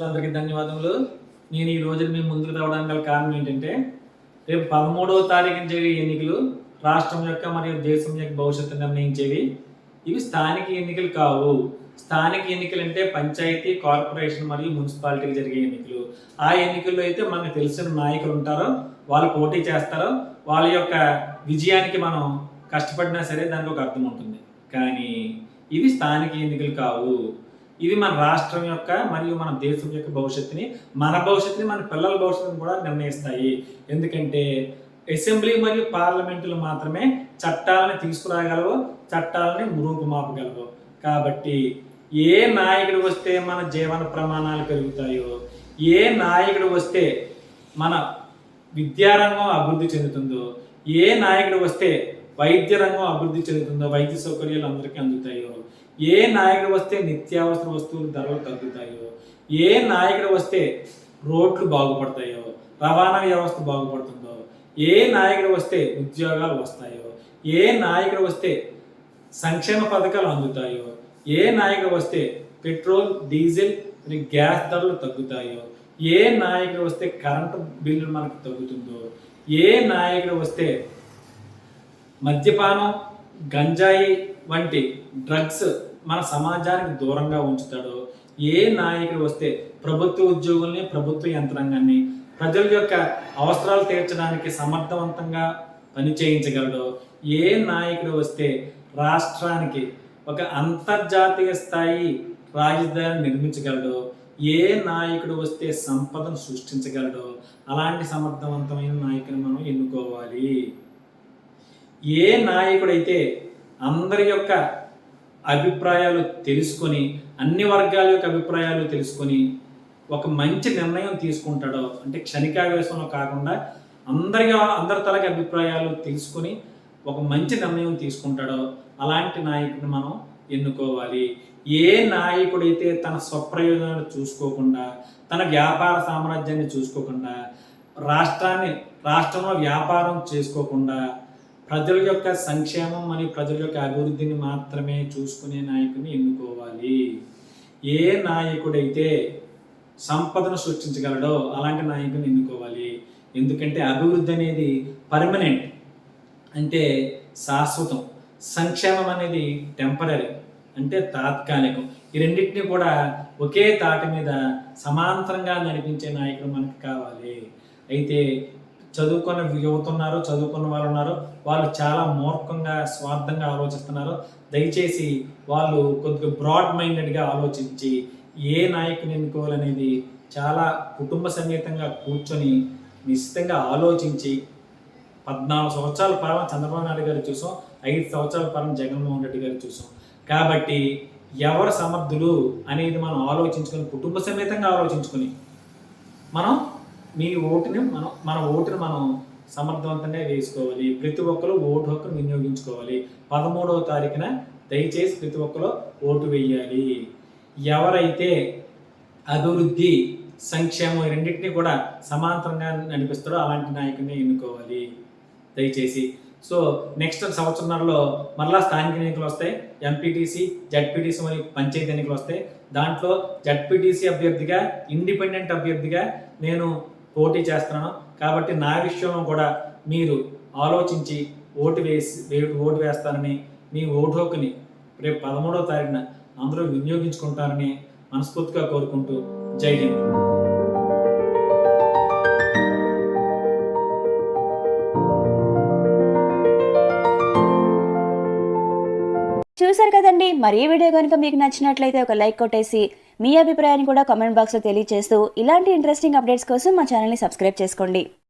అందరికీ ధన్యవాదములు. నేను ఈ రోజు మీ ముందుకు రావడానికి గల కారణం ఏంటంటే, రేపు 13వ తారీఖున జరిగే ఎన్నికలు రాష్ట్రం యొక్క మరియు దేశం యొక్క భవిష్యత్తు నిర్ణయించేవి. ఇవి స్థానిక ఎన్నికలు కావు. స్థానిక ఎన్నికలు అంటే పంచాయతీ, కార్పొరేషన్ మరియు మున్సిపాలిటీకి జరిగే ఎన్నికలు. ఆ ఎన్నికల్లో అయితే మనకు తెలిసిన నాయకులు ఉంటారో, వాళ్ళు పోటీ చేస్తారో, వాళ్ళ యొక్క విజయానికి మనం కష్టపడినా సరే దానికి ఒక అర్థం ఉంటుంది. కానీ ఇవి స్థానిక ఎన్నికలు కావు. ఇవి మన రాష్ట్రం యొక్క మరియు మన దేశం యొక్క భవిష్యత్తుని, మన భవిష్యత్తుని, మన పిల్లల భవిష్యత్తుని కూడా నిర్ణయిస్తాయి. ఎందుకంటే అసెంబ్లీ మరియు పార్లమెంటులు మాత్రమే చట్టాలను తీసుకురాగలవు, చట్టాలని రూపుమాపగలవు. కాబట్టి ఏ నాయకుడు వస్తే మన జీవన ప్రమాణాలు పెరుగుతాయో, ఏ నాయకుడు వస్తే మన విద్యారంగం అభివృద్ధి చెందుతుందో, ఏ నాయకుడు వస్తే వైద్య రంగం అభివృద్ధి చెందుతుందో, వైద్య సౌకర్యాలు అందరికీ అందుతాయో, ఏ నాయకుడు వస్తే నిత్యావసర వస్తువుల ధరలు తగ్గుతాయో, ఏ నాయకుడు వస్తే రోడ్లు బాగుపడతాయో, రవాణా వ్యవస్థ బాగుపడుతుందో, ఏ నాయకుడు వస్తే ఉద్యోగాలు వస్తాయో, ఏ నాయకుడు వస్తే సంక్షేమ పథకాలు అందుతాయో, ఏ నాయకుడు వస్తే పెట్రోల్, డీజిల్ మరియు గ్యాస్ ధరలు తగ్గుతాయో, ఏ నాయకుడు వస్తే కరెంటు బిల్లు మనకు తగ్గుతుందో, ఏ నాయకుడు వస్తే మద్యపానం, గంజాయి వంటి డ్రగ్స్ మన సమాజానికి దూరంగా ఉంచుతాడో, ఏ నాయకుడు వస్తే ప్రభుత్వ ఉద్యోగుల్ని, ప్రభుత్వ యంత్రాంగాన్ని ప్రజల యొక్క అవసరాలు తీర్చడానికి సమర్థవంతంగా పనిచేయించగలడో, ఏ నాయకుడు వస్తే రాష్ట్రానికి ఒక అంతర్జాతీయ స్థాయి రాజధాని నిర్మించగలడో, ఏ నాయకుడు వస్తే సంపదను సృష్టించగలడో, అలాంటి సమర్థవంతమైన నాయకుని మనం ఎన్నుకోవాలి. ఏ నాయకుడైతే అందరి యొక్క అభిప్రాయాలు తెలుసుకొని, అన్ని వర్గాల యొక్క అభిప్రాయాలు తెలుసుకొని ఒక మంచి నిర్ణయం తీసుకుంటాడో, అంటే క్షణికావేశంలో కాకుండా అందరి తలకి అభిప్రాయాలు తెలుసుకొని ఒక మంచి నిర్ణయం తీసుకుంటాడో అలాంటి నాయకుడిని మనం ఎన్నుకోవాలి. ఏ నాయకుడైతే తన స్వప్రయోజనాలు చూసుకోకుండా, తన వ్యాపార సామ్రాజ్యాన్ని చూసుకోకుండా, రాష్ట్రంలో వ్యాపారం చేసుకోకుండా, ప్రజల యొక్క సంక్షేమం మరియు ప్రజల యొక్క అభివృద్ధిని మాత్రమే చూసుకునే నాయకుడిని ఎన్నుకోవాలి. ఏ నాయకుడైతే సంపదను సృష్టించగలడో అలాంటి నాయకుడిని ఎన్నుకోవాలి. ఎందుకంటే అభివృద్ధి అనేది పర్మనెంట్, అంటే శాశ్వతం. సంక్షేమం అనేది టెంపరీ, అంటే తాత్కాలికం. ఈ రెండింటినీ కూడా ఒకే తాటి మీద సమాంతరంగా నడిపించే నాయకుడు మనకు కావాలి. అయితే చదువుకున్న యువత ఉన్నారు, చదువుకున్న వాళ్ళు ఉన్నారు, వాళ్ళు చాలా మూర్ఖంగా, స్వార్థంగా ఆలోచిస్తున్నారు. దయచేసి వాళ్ళు కొద్దిగా బ్రాడ్ మైండెడ్గా ఆలోచించి ఏ నాయకుని ఎన్నుకోవాలనేది చాలా కుటుంబ సమేతంగా కూర్చొని నిశ్చితంగా ఆలోచించి, 14 సంవత్సరాల పాలన చంద్రబాబు నాయుడు గారు చూసాం, 5 సంవత్సరాల పాలన జగన్మోహన్ రెడ్డి గారు చూసాం. కాబట్టి ఎవరు సమర్థులు అనేది మనం ఆలోచించుకొని, కుటుంబ సమేతంగా ఆలోచించుకొని మన ఓటుని మనం సమర్థవంతంగా వేసుకోవాలి. ప్రతి ఒక్కరు ఓటు హక్కును వినియోగించుకోవాలి. 13వ తారీఖున దయచేసి ప్రతి ఒక్కరు ఓటు వేయాలి. ఎవరైతే అభివృద్ధి, సంక్షేమం రెండింటినీ కూడా సమాంతరంగా నడిపిస్తాడో అలాంటి నాయకుడిని ఎన్నుకోవాలి దయచేసి. సో నెక్స్ట్ సంవత్సరంలో మరలా స్థానిక ఎన్నికలు వస్తాయి. ఎంపీటీసీ, జడ్పీటీసీ మరియు పంచాయతీ ఎన్నికలు వస్తాయి. దాంట్లో జడ్పీటీసీ అభ్యర్థిగా, ఇండిపెండెంట్ అభ్యర్థిగా నేను పోటీ చేస్తున్నాను. కాబట్టి నా విషయంలో కూడా మీరు ఆలోచించి ఓటు వేస్తారని, మీ ఓటు హక్కుని రేపు 13వ తారీఖున అందరూ వినియోగించుకుంటారని మనస్ఫూర్తిగా కోరుకుంటూ జై హింద్. చూసారు కదండి. మరి ఈ వీడియో కనుక మీకు నచ్చినట్లయితే ఒక లైక్ కొట్టేసి మీ అభిప్రాయాన్ని కూడా కామెంట్ బాక్స్లో తెలియజేస్తూ ఇలాంటి ఇంట్రెస్టింగ్ అప్డేట్స్ కోసం మా ఛానల్ని సబ్స్క్రైబ్ చేసుకోండి.